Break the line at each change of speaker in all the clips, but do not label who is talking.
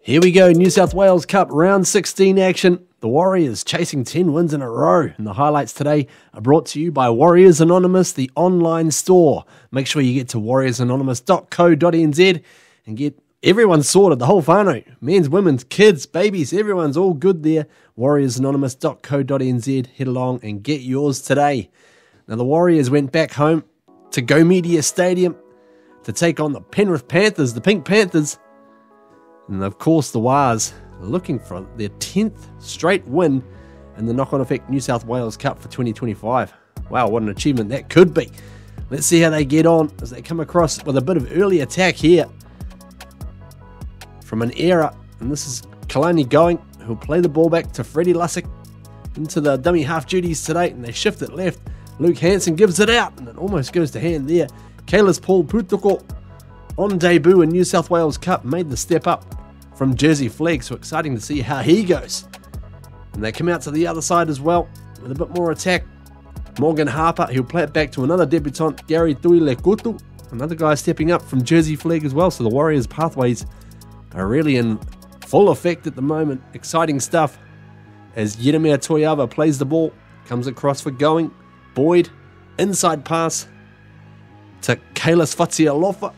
Here we go, New South Wales Cup round 16 action. The Warriors chasing 10 wins in a row. And the highlights today are brought to you by Warriors Anonymous, the online store. Make sure you get to warriorsanonymous.co.nz and get everyone sorted, the whole whānau. Men's, women's, kids, babies, everyone's all good there. warriorsanonymous.co.nz. Head along and get yours today. Now the Warriors went back home to Go Media Stadium to take on the Penrith Panthers, the Pink Panthers. And of course the Wars looking for their 10th straight win in the knock-on effect New South Wales Cup for 2025. Wow, what an achievement that could be. Let's see how they get on as they come across with a bit of early attack here from an error. And this is Kalani going, who'll play the ball back to Freddie Lussick into the dummy half duties today, and they shift it left. Luke Hansen gives it out, and it almost goes to hand there. Kalis Paul Putoko on debut in New South Wales Cup made the step up from Jersey Flag, so exciting to see how he goes. And they come out to the other side as well with a bit more attack. Morgan Harper, he'll play it back to another debutant, Gary Tuilekutu, another guy stepping up from Jersey Flag as well. So the Warriors' pathways are really in full effect at the moment. Exciting stuff as Yeremia Toiava plays the ball, comes across for going. Boyd, inside pass to Kalis Fatsialofa.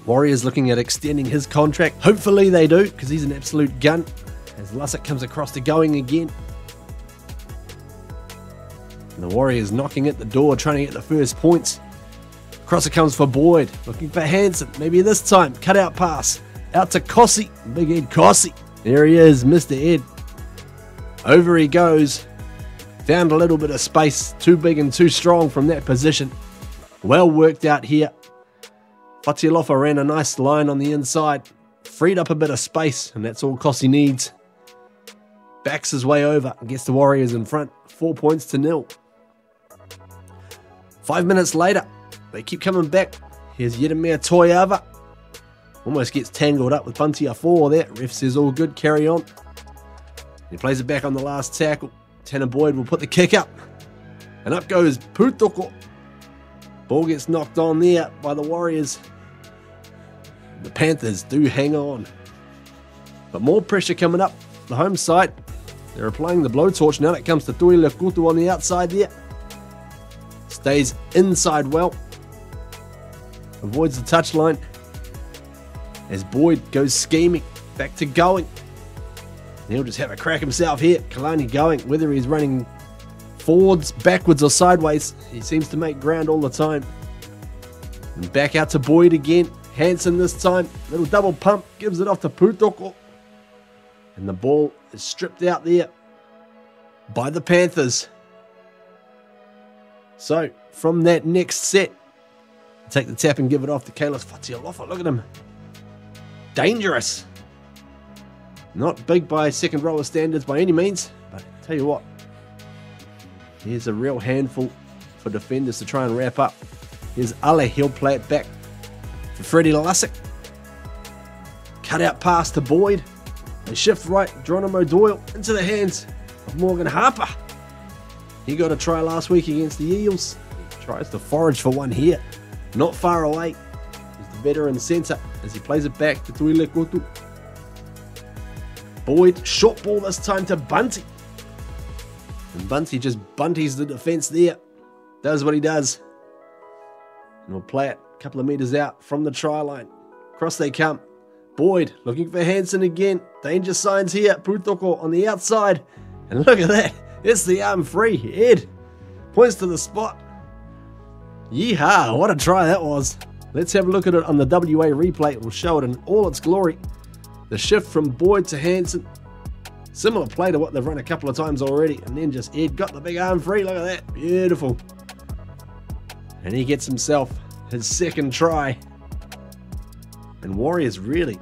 Warriors looking at extending his contract. Hopefully they do, because he's an absolute gun. As Lussick comes across to going again. And the Warriors knocking at the door, trying to get the first points. Crosser comes for Boyd, looking for Hansen. Maybe this time, cut out pass. Out to Kossi, Big Ed Kossi. There he is, Mr. Ed. Over he goes. Found a little bit of space, too big and too strong from that position. Well worked out here. Fatialofa ran a nice line on the inside, freed up a bit of space, and that's all Kossi needs. Backs his way over and gets the Warriors in front, 4 points to 0. 5 minutes later, they keep coming back. Here's Yeremia Toiava. Almost gets tangled up with Bunty A4 there. Ref says all good, carry on. He plays it back on the last tackle. Tanner Boyd will put the kick up. And up goes Putoko. Ball gets knocked on there by the Warriors. The Panthers do hang on. But more pressure coming up the home side. They're applying the blowtorch. Now it comes to Tuilekutu on the outside there. Stays inside well. Avoids the touchline. As Boyd goes scheming. Back to going. And he'll just have a crack himself here. Kalani going. Whether he's running forwards, backwards or sideways, he seems to make ground all the time. And back out to Boyd again. Hansen this time. Little double pump. Gives it off to Putoko. And the ball is stripped out there by the Panthers. So, from that next set, take the tap and give it off to Kalis Fatsialofa. Look at him. Dangerous. Not big by second rower standards by any means, but tell you what, here's a real handful for defenders to try and wrap up. Here's Ale, he'll play it back for Freddie Lussick. Cut out pass to Boyd. They shift right, Geronimo Doyle into the hands of Morgan Harper. He got a try last week against the Eels. He tries to forage for one here. Not far away. He's the veteran centre as he plays it back to Tuilekutu. Boyd, short ball this time to Bunty. And Bunty just bunties the defence there. Does what he does. And we'll play it a couple of metres out from the try line. Across they come. Boyd looking for Hansen again. Danger signs here. Putoko on the outside. And look at that. It's the arm free. Ed points to the spot. Yeehaw, what a try that was. Let's have a look at it on the WA replay. It will show it in all its glory. The shift from Boyd to Hansen. Similar play to what they've run a couple of times already. And then just Ed got the big arm free. Look at that. Beautiful. And he gets himself his second try. And Warriors really,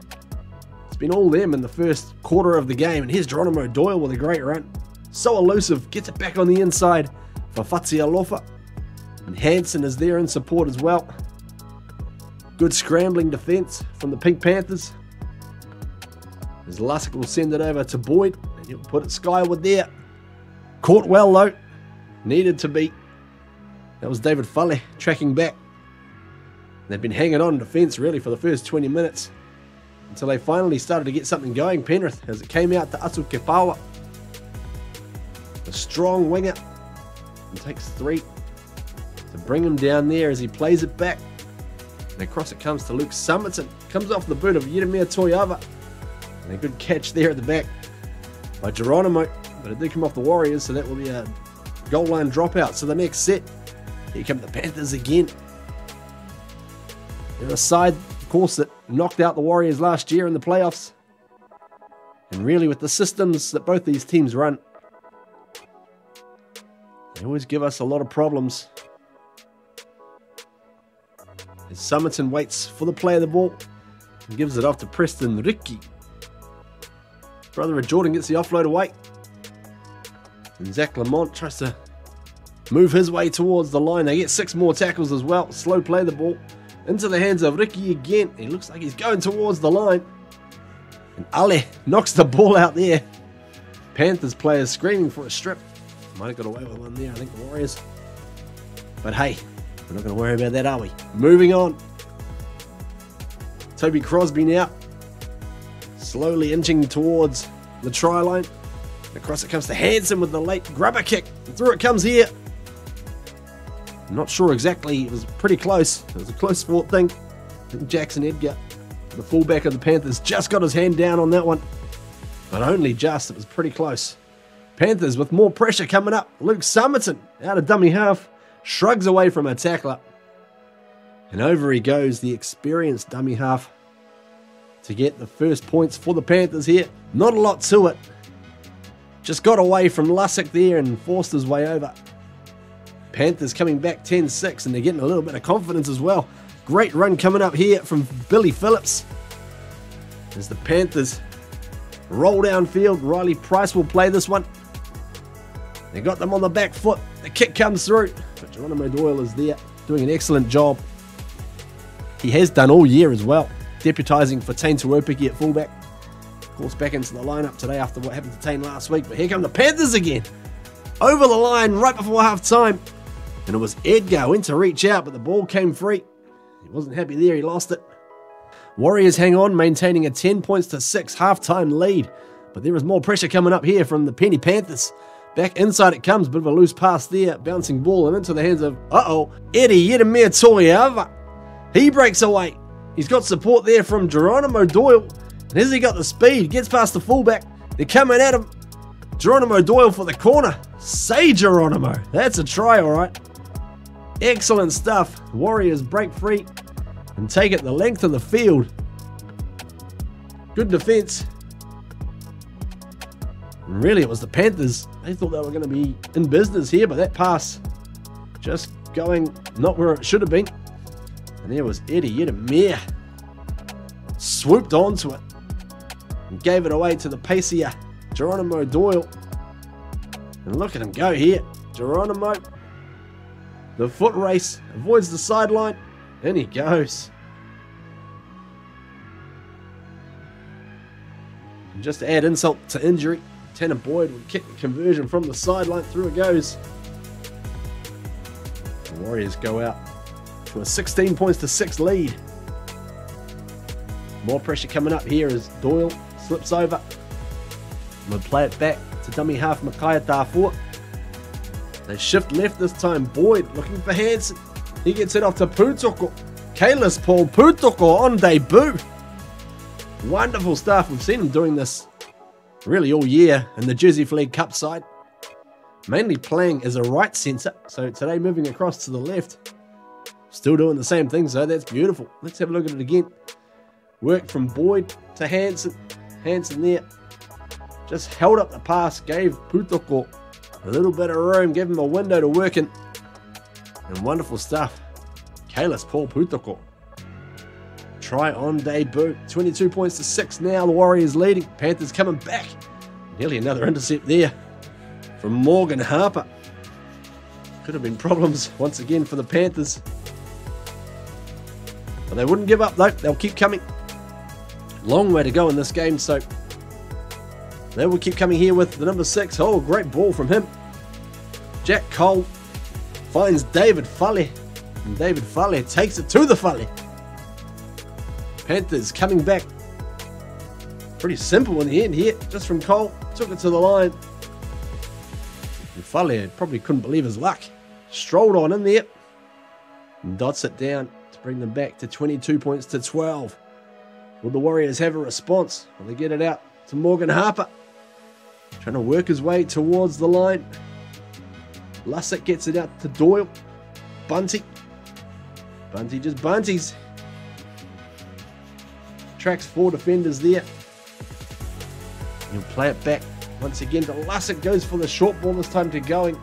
it's been all them in the first quarter of the game. And here's Geronimo Doyle with a great run. So elusive. Gets it back on the inside for Fatsialofa. And Hansen is there in support as well. Good scrambling defence from the Pink Panthers. As Lussick will send it over to Boyd, and he'll put it skyward there. Caught well though. Needed to be. That was David Foley tracking back. They've been hanging on defence really for the first 20 minutes. until they finally started to get something going, Penrith, as it came out to Atu Kepawa. A strong winger, and takes 3 to bring him down there as he plays it back. And across it comes to Luke Summerton. Comes off the boot of Yeremia Toiava. And a good catch there at the back by Geronimo. But it did come off the Warriors, so that will be a goal line dropout. So the next set, here come the Panthers again. They're a side, of course, that knocked out the Warriors last year in the playoffs. And really, with the systems that both these teams run, they always give us a lot of problems. As Summerton waits for the play of the ball and gives it off to Preston Ricky. Brother of Jordan gets the offload away. And Zach Lamont tries to move his way towards the line. They get 6 more tackles as well. Slow play the ball into the hands of Ricky again. He looks like he's going towards the line. And Ale knocks the ball out there. Panthers players screaming for a strip. Might have got away with one there, I think, the Warriors. But hey, we're not going to worry about that, are we? Moving on. Toby Crosby now. Slowly inching towards the try line. Across it comes to Hansen with the late grubber kick. And through it comes here. I'm not sure exactly. It was pretty close. It was a close fought thing. I think Jackson Edgar, the fullback of the Panthers, just got his hand down on that one. But only just. It was pretty close. Panthers with more pressure coming up. Luke Summerton out of dummy half. Shrugs away from a tackler. And over he goes, the experienced dummy half, to get the first points for the Panthers here. Not a lot to it. Just got away from Lussick there and forced his way over. Panthers coming back 10-6, and they're getting a little bit of confidence as well. Great run coming up here from Billy Phillips. As the Panthers roll downfield, Riley Price will play this one. They got them on the back foot. The kick comes through, but Geronimo Doyle is there, doing an excellent job. He has done all year as well, deputising for Tane Tuopiki at fullback. Of course, back into the lineup today after what happened to Tane last week. But here come the Panthers again. Over the line right before half time. And it was Edgar went to reach out, but the ball came free. He wasn't happy there, he lost it. Warriors hang on, maintaining a 10-6 half-time lead. But there is more pressure coming up here from the Penny Panthers. Back inside it comes, bit of a loose pass there, bouncing ball and into the hands of, Eddie Yeremia Toiava. He breaks away. He's got support there from Geronimo Doyle. And has he got the speed? Gets past the fullback. They're coming at him. Geronimo Doyle for the corner. Say Geronimo. That's a try, all right. Excellent stuff. Warriors break free and take it the length of the field. Good defense. And really, it was the Panthers. They thought they were going to be in business here, but that pass just going not where it should have been. And there was Eddie Yeremia. Swooped onto it and gave it away to the pacier Geronimo Doyle. And look at him go here. Geronimo. The foot race. Avoids the sideline. And he goes. And just to add insult to injury, Tanner Boyd would kick the conversion from the sideline. Through it goes. The Warriors go out to a 16-6 lead. More pressure coming up here as Doyle slips over. We'll play it back to dummy half Makaya Tafua. They shift left this time. Boyd looking for Hansen. He gets it off to Putoko. Kalis Paul Putoko on debut. Wonderful stuff. We've seen him doing this really all year in the Jersey Flag Cup side. Mainly playing as a right centre. So today moving across to the left. Still doing the same thing, so that's beautiful. Let's have a look at it again. Work from Boyd to Hansen. Hansen there. Just held up the pass, gave Putoko a little bit of room, gave him a window to work in. And wonderful stuff. Kalis Paul Putoko. Try on debut. 22-6 now. The Warriors leading. Panthers coming back. Nearly another intercept there from Morgan Harper. Could have been problems once again for the Panthers. But they wouldn't give up though. They'll keep coming. Long way to go in this game, so they will keep coming here with the number 6. Oh, great ball from him. Jack Cole finds David Fale. And David Fale takes it to the Fale. Panthers coming back Pretty simple in the end here, just from Cole. Took it to the line. And Fale probably couldn't believe his luck. Strolled on in there. And dots it down to bring them back to 22 points to 12. Will the Warriors have a response? Will they get it out to Morgan Harper? Trying to work his way towards the line. Lussick gets it out to Doyle. Bunty. Bunty just bunties. Tracks 4 defenders there. He'll play it back once again to Lussick. Goes for the short ball this time to Going.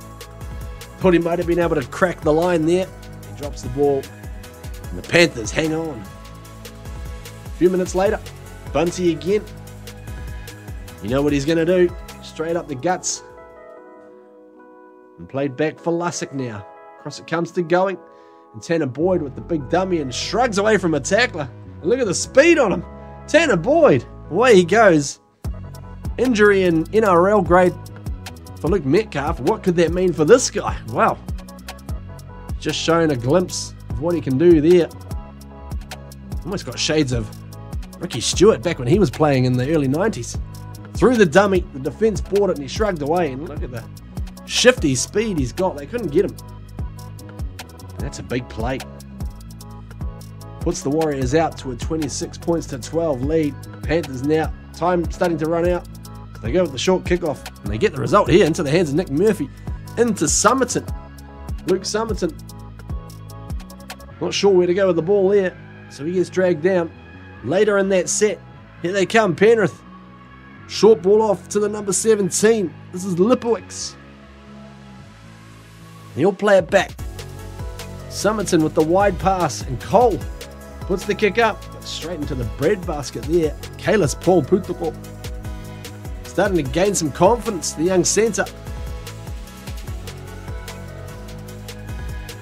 Thought he might have been able to crack the line there. He drops the ball. And the Panthers hang on. A few minutes later, Bunty again. You know what he's going to do. Straight up the guts. And played back for Lussick now. Across it comes to Going. And Tanner Boyd with the big dummy and shrugs away from a tackler. And look at the speed on him. Tanner Boyd. Away he goes. Injury in NRL grade for Luke Metcalf. What could that mean for this guy? Wow. Just showing a glimpse of what he can do there. Almost got shades of Ricky Stewart back when he was playing in the early 90s. Through the dummy, the defence bought it and he shrugged away. And look at the shifty speed he's got. They couldn't get him. That's a big play. Puts the Warriors out to a 26 points to 12 lead. Panthers now, time starting to run out. They go with the short kickoff and they get the result here into the hands of Nick Murphy. Into Somerton. Luke Somerton. Not sure where to go with the ball there. So he gets dragged down. Later in that set, here they come, Penrith. Short ball off to the number 17. This is Lipowicz. He'll play it back. Somerton with the wide pass and Cole puts the kick up. Straight into the breadbasket there. Kalis Paul Putoko. Starting to gain some confidence, the young centre.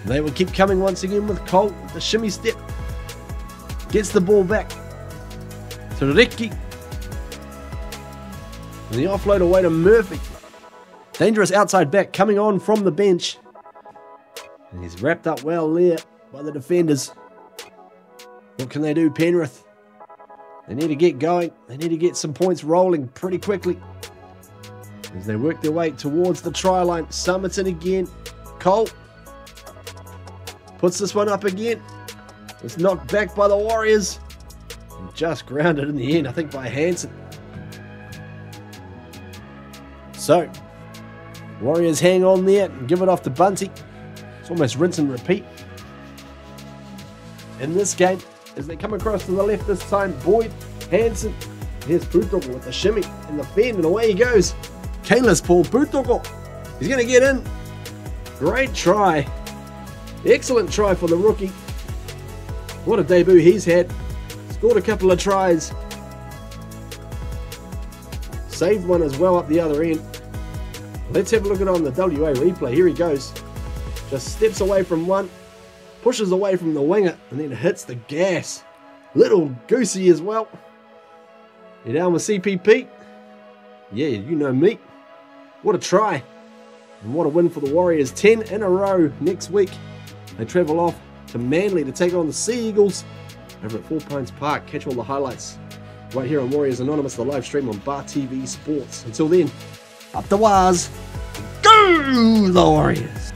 They will keep coming once again with Cole. The shimmy step. Gets the ball back to Reki. And the offload away to Murphy. Dangerous outside back coming on from the bench. And he's wrapped up well there by the defenders. What can they do, Penrith? They need to get going. They need to get some points rolling pretty quickly. As they work their way towards the try line. Somerton again. Cole puts this one up again. It's knocked back by the Warriors. And just grounded in the end, I think, by Hansen. So, Warriors hang on there and give it off to Bunty. It's almost rinse and repeat in this game. As they come across to the left this time, Boyd, Hansen. Here's Putoko with the shimmy and the fend, and away he goes. Kalis Paul Putoko. He's going to get in. Great try. Excellent try for the rookie. What a debut he's had. Scored a couple of tries. Saved one as well up the other end. Let's have a look at it on the WA replay. Here he goes. Just steps away from one. Pushes away from the winger and then hits the gas. Little goosey as well. You're down with CPP. Yeah, you know me. What a try. And what a win for the Warriors. 10 in a row next week. They travel off to Manly to take on the Sea Eagles over at 4 Pines Park. Catch all the highlights right here on Warriors Anonymous, the live stream on Bar TV Sports. Until then, up the waz. Go the Warriors!